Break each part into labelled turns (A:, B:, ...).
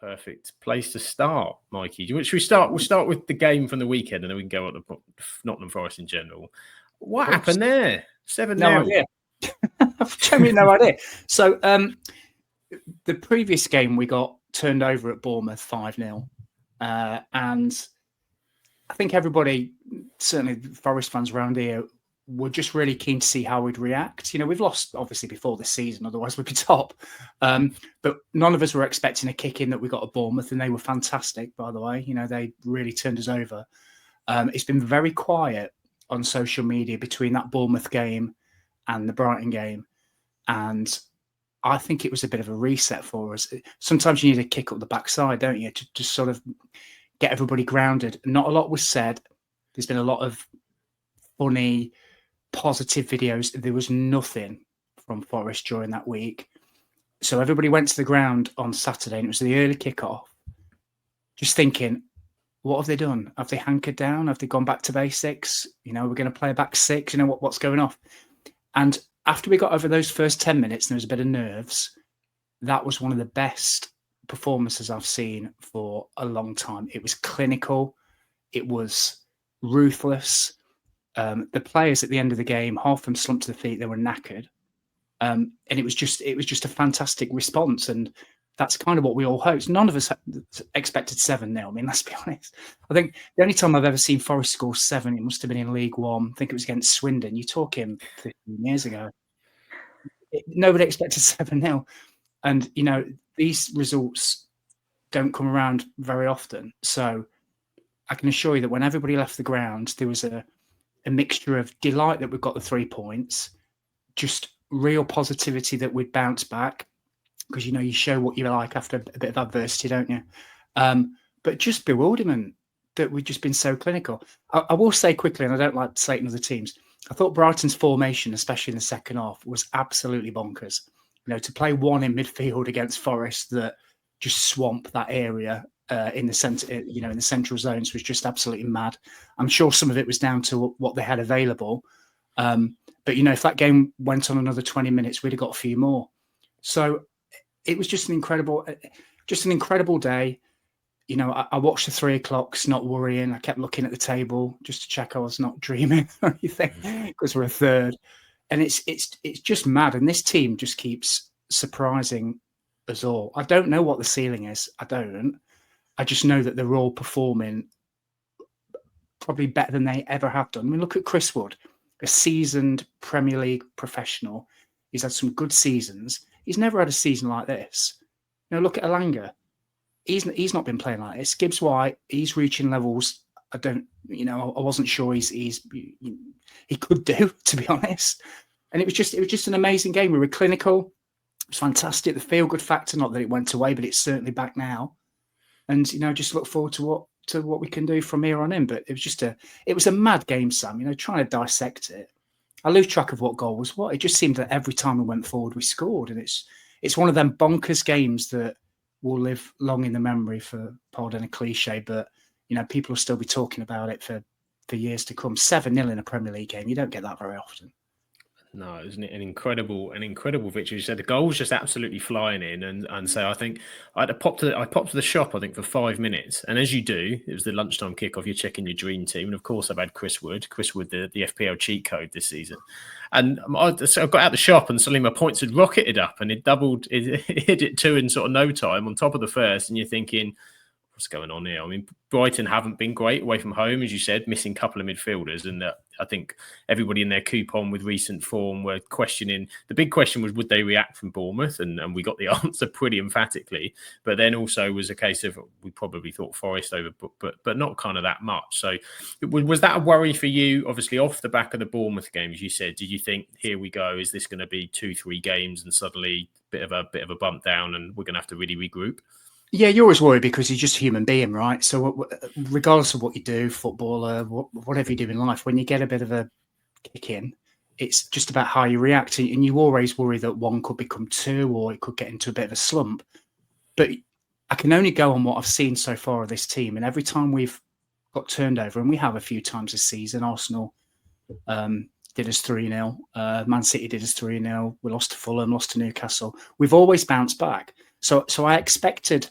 A: Perfect place to start, Mikey. Should we start? We'll start with the game from the weekend, and then we can go on to Nottingham Forest in general. What happened there? 7-0.
B: No idea. Genuinely no idea. So the previous game we got turned over at Bournemouth 5-0, and I think everybody, certainly Forest fans around here, were just really keen to see how we'd react. We've lost obviously before this season, otherwise we'd be top. But none of us were expecting a kick in that we got at Bournemouth, and they were fantastic, by the way. They really turned us over. It's been very quiet on social media between that Bournemouth game and the Brighton game, and I think it was a bit of a reset for us. Sometimes you need a kick up the backside, don't you, to just sort of get everybody grounded. Not a lot was said. There's been a lot of funny, positive videos. There was nothing from Forest during that week. So everybody went to the ground on Saturday, and it was the early kickoff, just thinking, what have they done? Have they hankered down? Have they gone back to basics? We're going to play a back six. What's going on? And after we got over those first 10 minutes, there was a bit of nerves. That was one of the best performances I've seen for a long time. It was clinical. It was ruthless. The players at the end of the game, half of them slumped to the feet. They were knackered. And it was just a fantastic response. And that's kind of what we all hoped. None of us expected 7-0. I mean, let's be honest. I think the only time I've ever seen Forest score 7, it must have been in League One. I think it was against Swindon. You're talking 15 years ago. Nobody expected 7-0. And, these results don't come around very often. So I can assure you that when everybody left the ground, there was a mixture of delight that we've got the 3 points, just real positivity that we'd bounce back, because you show what you're like after a bit of adversity, don't you? But just bewilderment that we've just been so clinical. I will say quickly, and I don't like slating other teams, I thought Brighton's formation, especially in the second half, was absolutely bonkers. To play one in midfield against Forest that just swamp that area in the centre, in the central zones, was just absolutely mad. I'm sure some of it was down to what they had available. But if that game went on another 20 minutes, we'd have got a few more. So it was just an incredible day. I watched the 3 o'clocks, not worrying. I kept looking at the table just to check I was not dreaming or anything, because we're a third. And it's just mad. And this team just keeps surprising us all. I don't know what the ceiling is. I don't. I just know that they're all performing probably better than they ever have done. I mean, look at Chris Wood, a seasoned Premier League professional. He's had some good seasons. He's never had a season like this. Look at Elanga. He's not been playing like this. Gibbs White, he's reaching levels I wasn't sure he could do, to be honest. And it was just an amazing game. We were clinical. It was fantastic. The feel-good factor, not that it went away, but it's certainly back now. And just look forward to what we can do from here on in. But it was a mad game, Sam. Trying to dissect it, I lose track of what goal was what. It just seemed that every time we went forward, we scored, and it's one of them bonkers games that will live long in the memory, for pardon a cliche, but people will still be talking about it for years to come. 7-0 in a Premier League game, you don't get that very often.
A: No, isn't it an incredible victory? You said the goal was just absolutely flying in, and so I think I popped to the shop, I think, for 5 minutes, and as you do, it was the lunchtime kickoff. You're checking your dream team, and of course I've had Chris Wood, the FPL cheat code this season, and so I got out the shop, and suddenly my points had rocketed up, and it doubled, it hit it 2 in sort of no time on top of the first, and you're thinking, what's going on here? I mean, Brighton haven't been great away from home, as you said, missing a couple of midfielders. And I think everybody in their coupon with recent form were questioning. The big question was, would they react from Bournemouth? And we got the answer pretty emphatically. But then also was a case of, we probably thought Forest over, but not kind of that much. So was that a worry for you? Obviously, off the back of the Bournemouth game, as you said, did you think, here we go, is this going to be 2-3 games and suddenly bit of a bump down and we're going to have to really regroup?
B: Yeah, you're always worried because you're just a human being, right? So regardless of what you do, footballer, whatever you do in life, when you get a bit of a kick in, it's just about how you react. And you always worry that one could become 2 or it could get into a bit of a slump. But I can only go on what I've seen so far of this team. And every time we've got turned over, and we have a few times this season, Arsenal did us 3-0. Man City did us 3-0. We lost to Fulham, lost to Newcastle. We've always bounced back. So I expected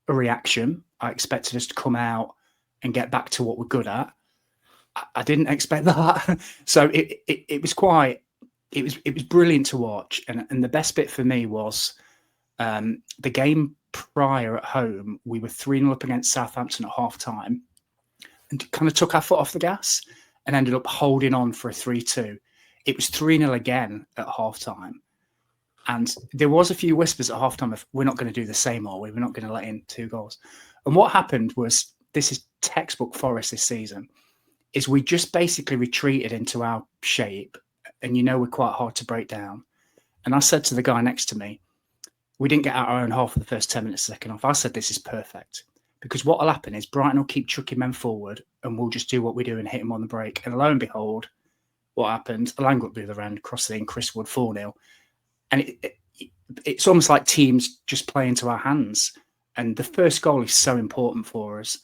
B: a reaction. I expected us to come out and get back to what we're good at. I didn't expect that. So it was brilliant to watch. And the best bit for me was the game prior at home. We were 3-0 up against Southampton at half time and kind of took our foot off the gas and ended up holding on for a 3-2. It was 3-0 again at half time. And there was a few whispers at half time of, we're not going to do the same, are we? We're not going to let in 2 goals. And what happened was, this is textbook Forest this season, is we just basically retreated into our shape. And we're quite hard to break down. And I said to the guy next to me, we didn't get out our own half for the first 10 minutes, second half. I said, this is perfect. Because what will happen is Brighton will keep chucking men forward and we'll just do what we do and hit them on the break. And lo and behold, what happened? Alangwood blew the round, crossed it in, Chris Wood 4-0. And it's almost like teams just play into our hands. And the first goal is so important for us.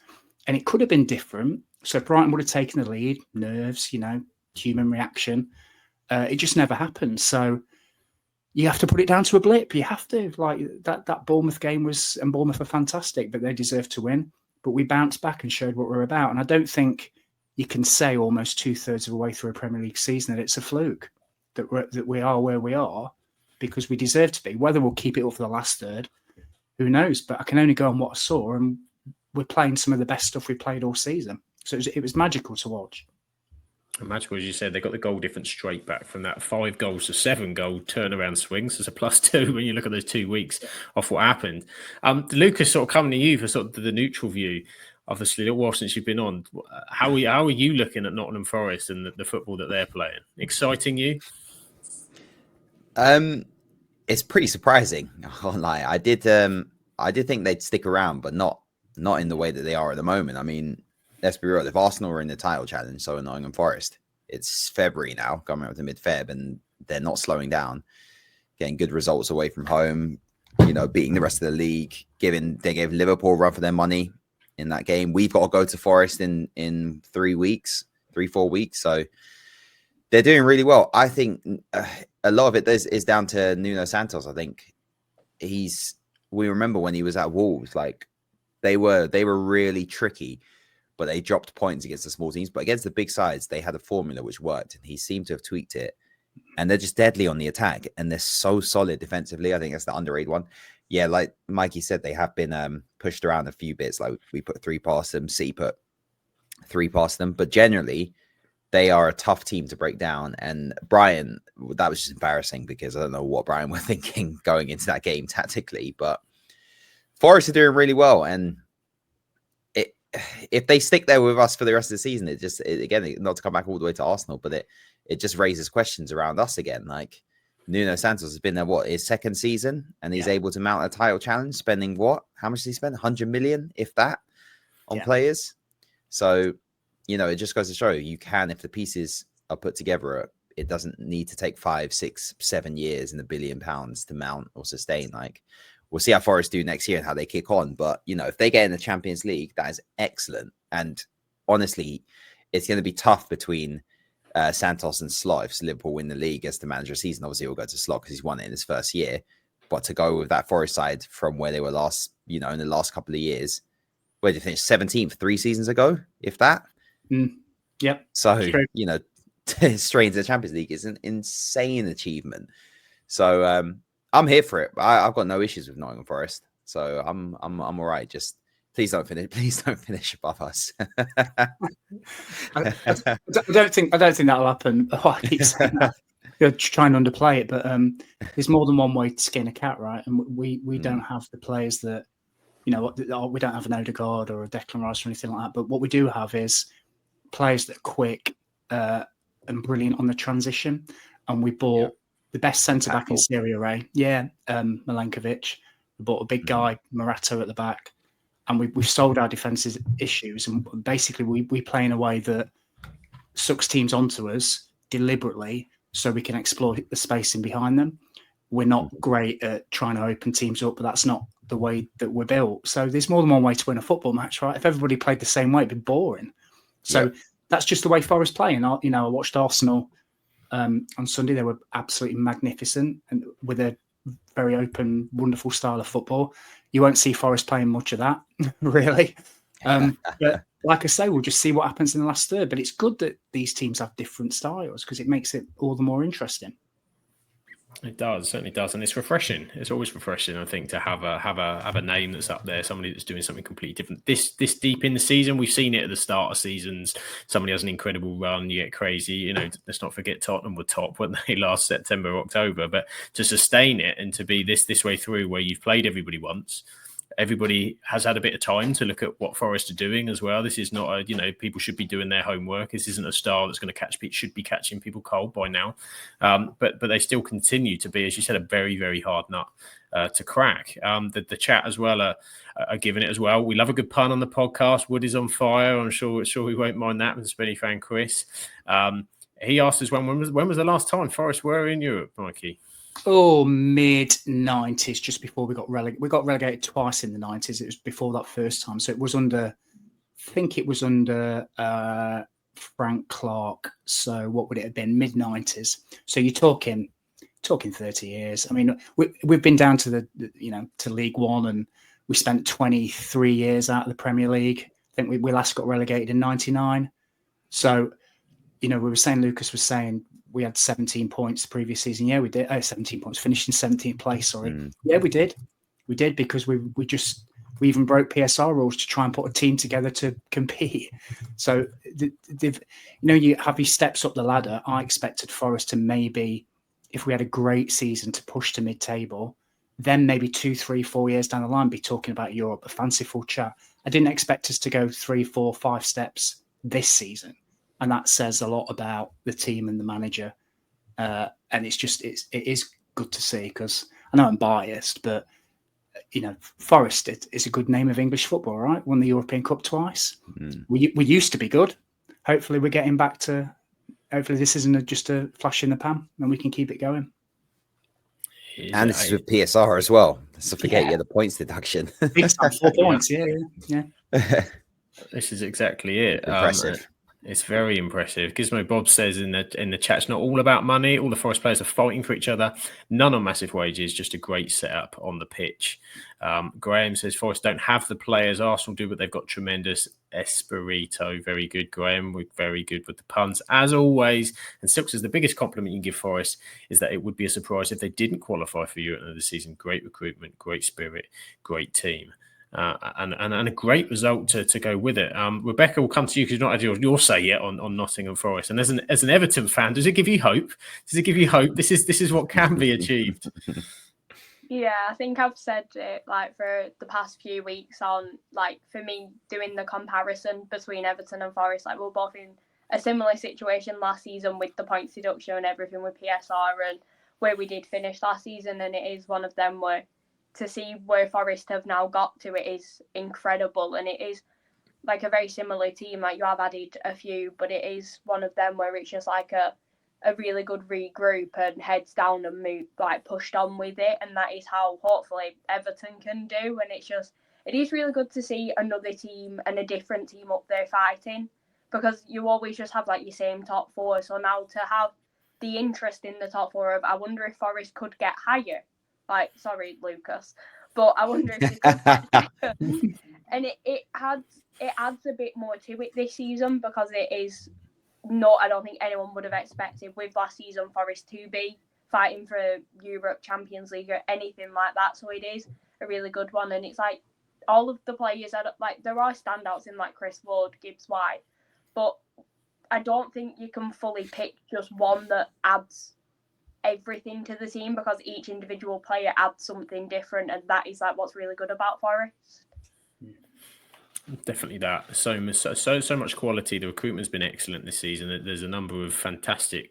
B: And it could have been different. So Brighton would have taken the lead, nerves, human reaction. It just never happened. So you have to put it down to a blip. You have to. Like that Bournemouth game and Bournemouth are fantastic, but they deserve to win. But we bounced back and showed what we're about. And I don't think you can say almost 2/3 of the way through a Premier League season that it's a fluke, that we are where we are, because we deserve to be. Whether we'll keep it up for the last third, who knows? But I can only go on what I saw, and we're playing some of the best stuff we played all season. So it was magical to watch.
A: Magical, as you said, they got the goal difference straight back from that 5 goals to 7 goal turnaround swings. So it's a +2 when you look at those 2 weeks off what happened. Lucas, sort of coming to you for sort of the neutral view. Obviously, a little while since you've been on. How are you looking at Nottingham Forest and the football that they're playing? Exciting you?
C: It's pretty surprising. I can't lie. I did think they'd stick around, but not in the way that they are at the moment. I mean, let's be real. If Arsenal were in the title challenge, so are Nottingham Forest. It's February now, coming up to mid-Feb, and they're not slowing down, getting good results away from home. Beating the rest of the league. They gave Liverpool a run for their money in that game. We've got to go to Forest in 3 weeks, 3-4 weeks. So they're doing really well. I think a lot of it is down to Nuno Santos. I think we remember when he was at Wolves, like they were really tricky, but they dropped points against the small teams. But against the big sides, they had a formula which worked, and he seemed to have tweaked it. And they're just deadly on the attack, and they're so solid defensively. I think that's the underrated one. Yeah, like Mikey said, they have been pushed around a few bits. Like we put 3 past them, City put 3 past them. But generally, they are a tough team to break down. And Brighton, that was just embarrassing, because I don't know what Brighton were thinking going into that game tactically. But Forest are doing really well, and if they stick there with us for the rest of the season, again, not to come back all the way to Arsenal, but it just raises questions around us again. Like Nuno Santos has been there, his 2nd season, and he's able to mount a title challenge, spending how much did he spend? 100 million, if that, on players. So, it just goes to show you can, if the pieces are put together, it doesn't need to take 5, 6, 7 years and £1 billion to mount or sustain. Like, we'll see how Forest do next year and how they kick on. But, if they get in the Champions League, that is excellent. And honestly, it's going to be tough between Santos and Slot. If Liverpool win the league as the manager of the season, obviously he'll go to Slot because he's won it in his first year. But to go with that Forest side from where they were last, in the last couple of years, where did they finish? 17th 3 seasons ago, if that.
B: Yep.
C: So, straight into the Champions League is an insane achievement. So, I'm here for it. I've got no issues with Nottingham Forest, so I'm all right. Just please don't finish above us.
B: I don't think that'll happen. I keep saying that. You're trying to underplay it, but there's more than one way to skin a cat, right? And we don't have the players that we don't have an Odegaard or a Declan Rice or anything like that. But what we do have is players that are quick and brilliant on the transition, and we bought the best centre-back in Serie A. Yeah, Milankovic. We bought a big guy, Morato, at the back. And we've solved our defensive issues. And basically, we play in a way that sucks teams onto us deliberately so we can exploit the spacing behind them. We're not great at trying to open teams up, but that's not the way that we're built. So there's more than one way to win a football match, right? If everybody played the same way, it'd be boring. So that's just the way Forest play. And, I watched Arsenal on Sunday. They were absolutely magnificent, and with a very open, wonderful style of football. You won't see Forest playing much of that, really. But like I say, we'll just see what happens in the last third. But it's good that these teams have different styles because it makes it all the more interesting.
A: It does, certainly does, and it's refreshing. It's always refreshing, I think, to have a name that's up there, somebody that's doing something completely different. This deep in the season, we've seen it at the start of seasons. Somebody has an incredible run, you get crazy. You know, let's not forget Tottenham were top, weren't they, last September, October? But to sustain it and to be this way through, where you've played everybody once. Everybody has had a bit of time to look at what Forest are doing as well. This is not people should be doing their homework. This isn't a style that's going to should be catching people cold by now. But they still continue to be, as you said, a very, very hard nut to crack. The chat as well are giving it as well. We love a good pun on the podcast. Wood is on fire. I'm sure we won't mind that with Spenny fan Chris. He asked us when was the last time Forest were in Europe, Mikey?
B: Oh, mid-90s, just before we got relegated. We got relegated twice in the 90s. It was before that first time. So it was under, I think it was under Frank Clarke. So what would it have been? Mid-90s. So you're talking 30 years. I mean, we've been down to to League One, and we spent 23 years out of the Premier League. I think we last got relegated in 99. So, Lucas was saying, we had 17 points the previous season. Yeah, we did. 17 points, finished in 17th place. Sorry. Yeah, we did. We did because we even broke PSR rules to try and put a team together to compete. So you have these steps up the ladder. I expected Forest to maybe, if we had a great season, to push to mid-table, then maybe 2, 3, 4 years down the line be talking about Europe, a fanciful chat. I didn't expect us to go 3, 4, 5 steps this season. And that says a lot about the team and the manager. And it is good to see, because I know I'm biased, but, Forest is a good name of English football, right? Won the European Cup twice. We used to be good. Hopefully we're getting back to, hopefully this isn't just a flash in the pan and we can keep it going.
C: And this is with PSR as well. So forget the points deduction.
B: 4 points, yeah.
A: This is exactly it.
C: Impressive.
A: It's very impressive. Gizmo Bob says in the chat, it's not all about money. All the Forest players are fighting for each other. None on massive wages, just a great setup on the pitch. Graham says Forest don't have the players Arsenal do, but they've got tremendous espirito. Very good, Graham. We're very good with the puns, as always. And Silk says the biggest compliment you can give Forest is that it would be a surprise if they didn't qualify for Europe another season. Great recruitment, great spirit, great team. And a great result to go with it. Rebecca, will come to you because you've not had your say yet on Nottingham Forest. And as an Everton fan, does it give you hope? Does it give you hope? This is what can be achieved.
D: Yeah, I think I've said it for the past few weeks on for me doing the comparison between Everton and Forest. We're both in a similar situation last season with the points deduction and everything with PSR and where we did finish last season, and it is one of them where to see where Forest have now got to, it is incredible, and it is a very similar team. You have added a few, but it is one of them where it's just a really good regroup and heads down and move pushed on with it, and that is how hopefully Everton can do. And it is really good to see another team and a different team up there fighting, because you always just have your same top four. So now to have the interest in the top four of, I wonder if Forest could get higher. Sorry, Lucas, but I wonder if it could get higher. And it adds a bit more to it this season, because it is not, I don't think anyone would have expected with last season Forest to be fighting for Europe, Champions League or anything like that. So it is a really good one, and it's all of the players are there are standouts in Chris Ward, Gibbs White, but I don't think you can fully pick just one that adds everything to the team, because each individual player adds something different, and that is what's really good about Forest.
A: Definitely that. So much quality. The recruitment's been excellent this season. There's a number of fantastic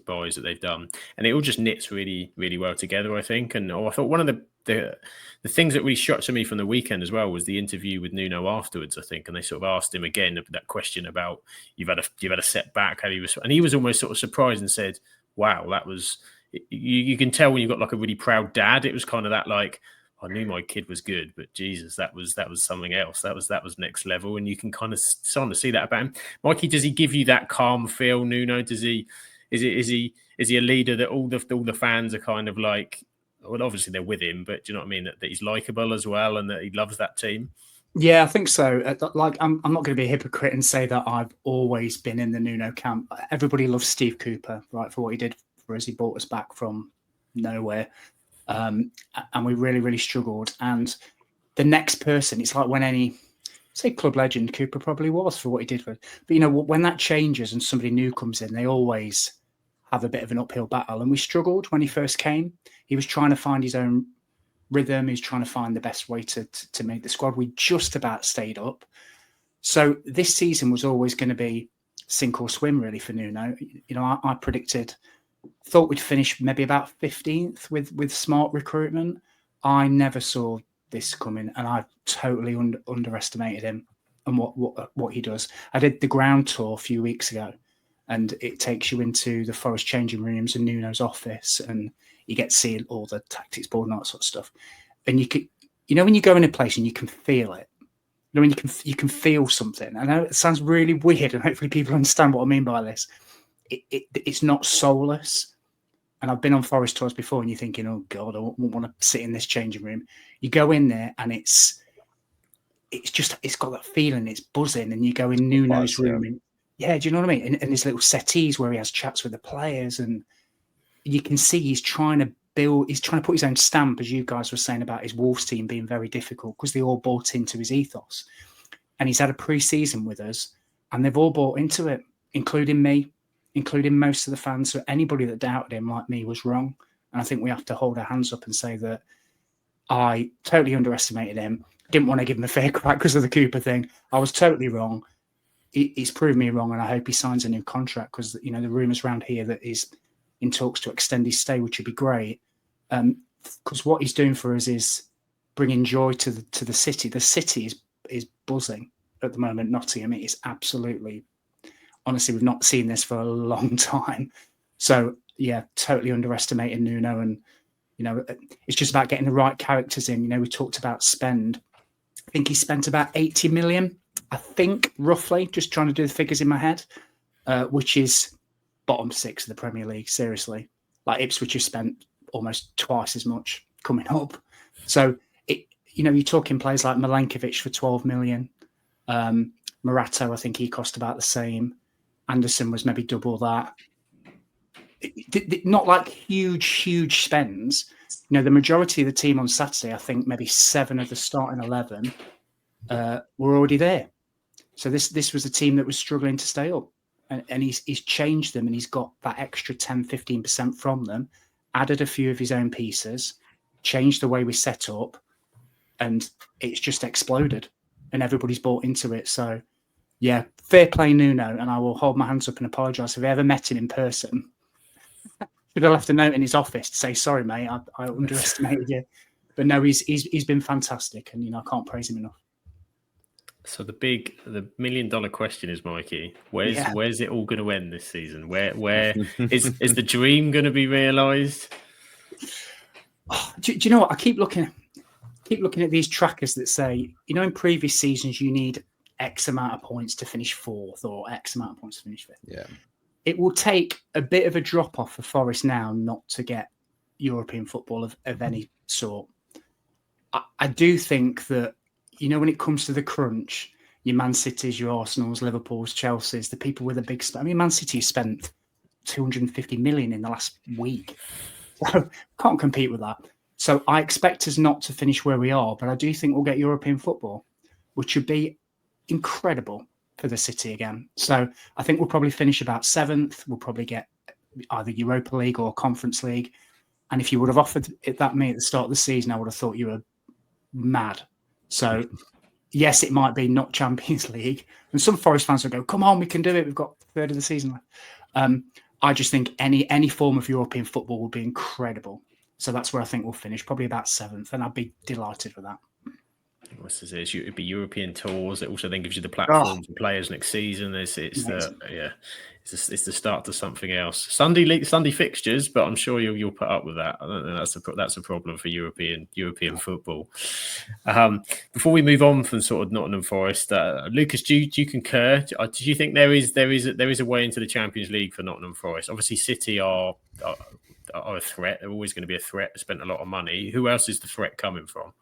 A: buys that they've done, and it all just knits really, really well together, I think. And I thought one of the things that really shocked me from the weekend as well was the interview with Nuno afterwards, I think, and they sort of asked him again that question about you've had a setback, and he was almost sort of surprised and said, "Wow, that was." You can tell when you've got a really proud dad. It was kind of that I knew my kid was good, but Jesus, that was something else. That was next level, and you can kind of start to see that about him. Mikey, does he give you that calm feel? Nuno, does he? Is he a leader that all the fans are kind of well, obviously they're with him, but do you know what I mean? That he's likable as well, and that he loves that team.
B: Yeah, I think so. I'm not going to be a hypocrite and say that I've always been in the Nuno camp. Everybody loves Steve Cooper, right, for what he did for us. He brought us back from nowhere, and we really, really struggled. And the next person, it's like when any, say, club legend, Cooper probably was for what he did for us. But, you know, when that changes and somebody new comes in, they always have a bit of an uphill battle. And we struggled when he first came. He was trying to find his own rhythm. He's trying to find the best way to make the squad. We just about stayed up. So this season was always going to be sink or swim, really, for Nuno. You know, I thought we'd finish maybe about 15th with smart recruitment. I never saw this coming, and I totally underestimated him and what he does. I did the ground tour a few weeks ago, and it takes you into the Forest changing rooms and Nuno's office, and you get to see all the tactics board and that sort of stuff. And you can, you know, when you go in a place and you can feel it, you know, when you can feel something. I know it sounds really weird, and hopefully people understand what I mean by this. It's not soulless. And I've been on Forest tours before, and you're thinking, oh God, I wouldn't want to sit in this changing room. You go in there, and it's got that feeling, it's buzzing, and you go in Nuno's room, and do you know what I mean? And there's little settees where he has chats with the players, and you can see he's trying to put his own stamp, as you guys were saying about his Wolves team being very difficult because they all bought into his ethos. And he's had a pre-season with us, and they've all bought into it, including me, including most of the fans. So anybody that doubted him, like me, was wrong. And I think we have to hold our hands up and say that I totally underestimated him. Didn't want to give him a fair crack because of the Cooper thing. I was totally wrong. He's proved me wrong, and I hope he signs a new contract because, you know, the rumours around here that he's in talks to extend his stay, which would be great. Because what he's doing for us is bringing joy to the city. The city is buzzing at the moment. Nottingham, it is absolutely, honestly, we've not seen this for a long time. So yeah, totally underestimating Nuno, and you know, it's just about getting the right characters in. You know, we talked about spend. I think he spent about 80 million. I think roughly, just trying to do the figures in my head, which is bottom 6 of the Premier League. Seriously, like Ipswich have spent almost twice as much coming up. So you know, you're talking players like Milankovic for 12 million. Morato, I think he cost about the same. Anderson was maybe double that. Not like huge spends. You know, the majority of the team on Saturday, I think maybe 7 of the starting 11 were already there. So this was a team that was struggling to stay up, and he's changed them, and he's got that extra 10-15% from them, added a few of his own pieces, changed the way we set up, and it's just exploded, and everybody's bought into it. So yeah, fair play Nuno, and I will hold my hands up and apologise if I ever met him in person. Should have left a note in his office to say, sorry, mate, I underestimated you. But no, he's been fantastic, and you know, I can't praise him enough.
A: So the $1 million question is, Mikey, where's it all going to end this season? Where is the dream going to be realised?
B: Oh, do you know what? I keep looking at these trackers that say, you know, in previous seasons you need X amount of points to finish 4th or X amount of points to finish 5th.
C: Yeah.
B: It will take a bit of a drop off for Forest now not to get European football of any sort. I do think that, you know, when it comes to the crunch, your Man Cities, your Arsenals, Liverpools, Chelseas, the people with a big spend. I mean, Man City spent 250 million in the last week. So can't compete with that. So I expect us not to finish where we are, but I do think we'll get European football, which would be incredible for the city again. So I think we'll probably finish about 7th. We'll probably get either Europa League or Conference League. And if you would have offered it that me at the start of the season, I would have thought you were mad. So yes, it might be not Champions League. And some Forest fans will go, come on, we can do it. We've got 1/3 of the season left. I just think any form of European football will be incredible. So that's where I think we'll finish, probably about 7th. And I'd be delighted with that.
A: It'd be European tours. It also then gives you the platform for players next season. It's the start to something else. Sunday fixtures, but I'm sure you'll put up with that. I don't think that's a problem for European football. Before we move on from sort of Nottingham Forest, Lucas, do you concur? Do you think there is a way into the Champions League for Nottingham Forest? Obviously, City are are a threat. They're always going to be a threat. They spent a lot of money. Who else is the threat coming from?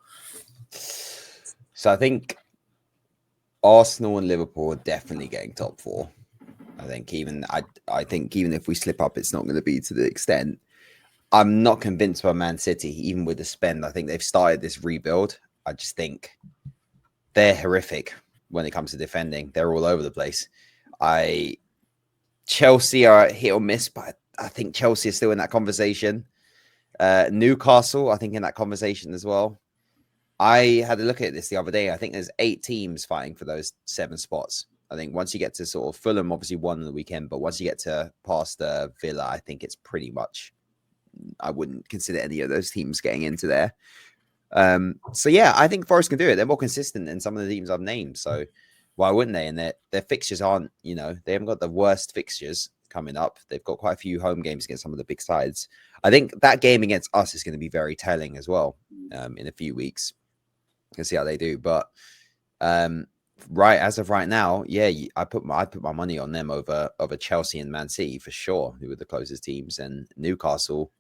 C: So I think Arsenal and Liverpool are definitely getting top 4. I think even if we slip up, it's not going to be to the extent. I'm not convinced by Man City, even with the spend. I think they've started this rebuild. I just think they're horrific when it comes to defending. They're all over the place. Chelsea are hit or miss, but I think Chelsea is still in that conversation. Newcastle, I think, in that conversation as well. I had a look at this the other day. I think there's 8 teams fighting for those 7 spots. I think once you get to sort of Fulham, obviously won on the weekend, but once you get to past Villa, I think it's pretty much, I wouldn't consider any of those teams getting into there. So yeah, I think Forest can do it. They're more consistent than some of the teams I've named. So why wouldn't they? And their fixtures aren't, they haven't got the worst fixtures coming up. They've got quite a few home games against some of the big sides. I think that game against us is going to be very telling as well in a few weeks. You can see how they do. But as of right now, yeah, I put my money on them over Chelsea and Man City for sure, who were the closest teams. And Newcastle,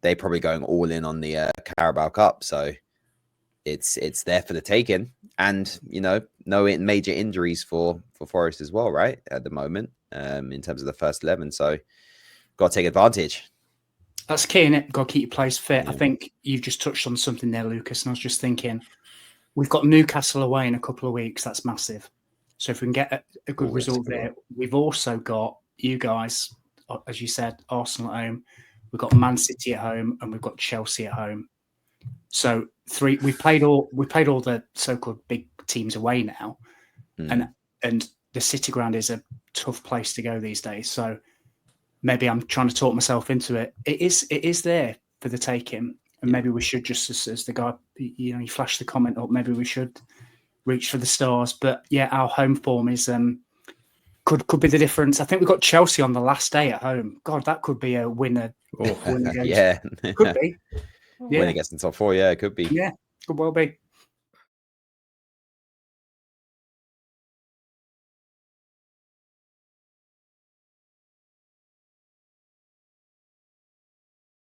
C: they're probably going all in on the Carabao Cup. So it's there for the taking. And, no major injuries for Forest as well, right? At the moment, in terms of the first 11. So got to take advantage.
B: That's key, innit? Got to keep your players fit.
C: Yeah.
B: I think you've just touched on something there, Lucas. And I was just thinking, we've got Newcastle away in a couple of weeks. That's massive. So if we can get a good result there, we've also got you guys, as you said, Arsenal at home. We've got Man City at home, and we've got Chelsea at home. So we've played all the so-called big teams away now, and the City ground is a tough place to go these days. So maybe I'm trying to talk myself into it. It is there for the taking, and maybe we should just, as the guy, you flashed the comment up, maybe we should reach for the stars. But yeah, our home form is could be the difference. I think we've got Chelsea on the last day at home. God, that could be a winner.
C: Yeah,
B: Could be.
C: Win against the top 4. Yeah, it could be.
B: Yeah, could well be.